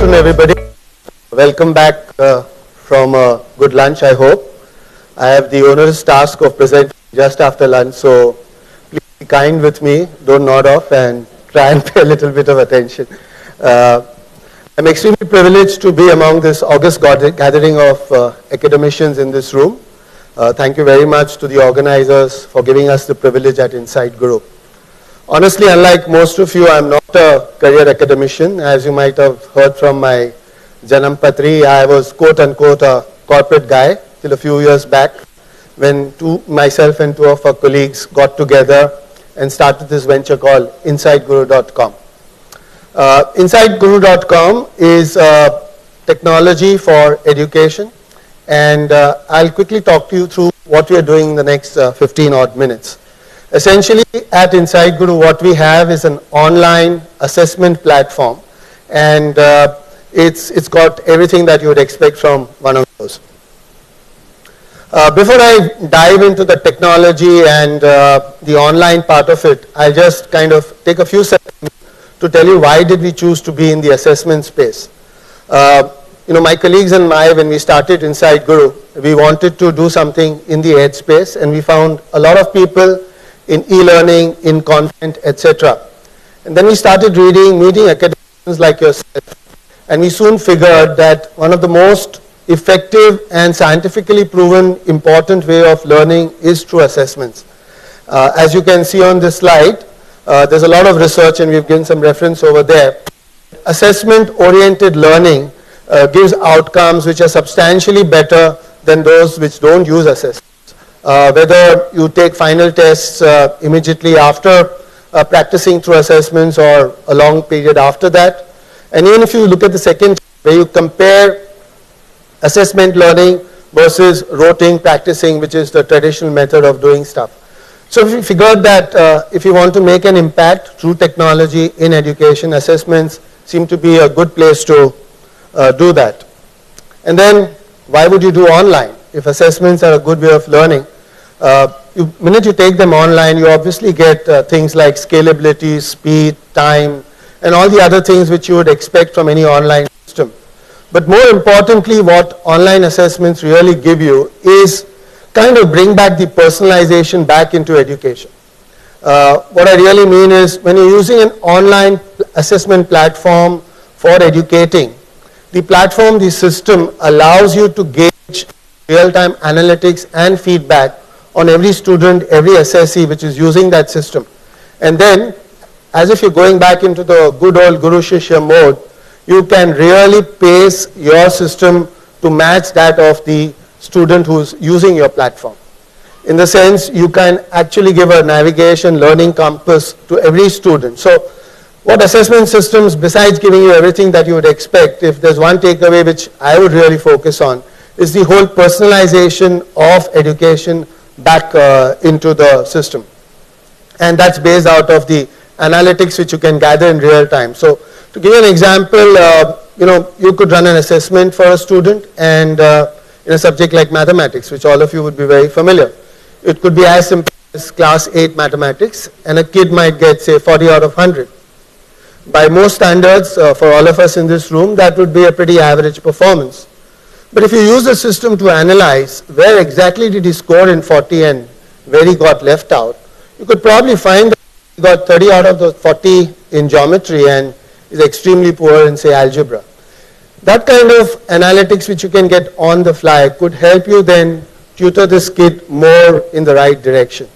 afternoon, everybody. Welcome back from a good lunch, I hope. I have the onerous task of presenting just after lunch, so please be kind with me. Don't nod off and try and pay a little bit of attention. I'm extremely privileged to be among this august gathering of academicians in this room. Thank you very much to the organizers for giving us the privilege at Inside Guru. Honestly, unlike most of you, I'm not a career academician. As you might have heard from my Janam Patri, I was quote-unquote a corporate guy till a few years back when myself and two of our colleagues got together and started this venture called InsideGuru.com. InsideGuru.com is technology for education, and I'll quickly talk to you through what we are doing in the next 15 odd minutes. Essentially, at Inside Guru, what we have is an online assessment platform, and it's got everything that you would expect from one of those. Before I dive into the technology and the online part of it, I'll just kind of take a few seconds to tell you why did we choose to be in the assessment space. My colleagues and I, when we started Inside Guru, we wanted to do something in the ed space, and we found a lot of people in e-learning, in content, etc. And then we started meeting academics like yourself, and we soon figured that one of the most effective and scientifically proven important way of learning is through assessments. As you can see on this slide, there's a lot of research, and we've given some reference over there. Assessment-oriented learning gives outcomes which are substantially better than those which don't use assessments. Whether you take final tests immediately after practicing through assessments or a long period after that. And even if you look at the second, where you compare assessment learning versus roting practicing, which is the traditional method of doing stuff. So we figured that if you want to make an impact through technology in education, assessments seem to be a good place to do that. And then why would you do online? If assessments are a good way of learning, the minute you take them online, you obviously get things like scalability, speed, time, and all the other things which you would expect from any online system. But more importantly, what online assessments really give you is kind of bring back the personalization back into education. What I really mean is, when you're using an online assessment platform for educating, the system allows you to gauge real-time analytics and feedback on every student, every assessee which is using that system. And then, as if you're going back into the good old Guru Shishya mode, you can really pace your system to match that of the student who's using your platform. In the sense, you can actually give a navigation learning compass to every student. So what assessment systems, besides giving you everything that you would expect, if there's one takeaway which I would really focus on, is the whole personalization of education back into the system. And that's based out of the analytics which you can gather in real time. So to give you an example, you could run an assessment for a student, and in a subject like mathematics, which all of you would be very familiar. It could be as simple as class 8 mathematics, and a kid might get, say, 40 out of 100. By most standards, for all of us in this room, that would be a pretty average performance. But if you use the system to analyze where exactly did he score in 40 and where he got left out, you could probably find that he got 30 out of the 40 in geometry and is extremely poor in, say, algebra. That kind of analytics which you can get on the fly could help you then tutor this kid more in the right direction.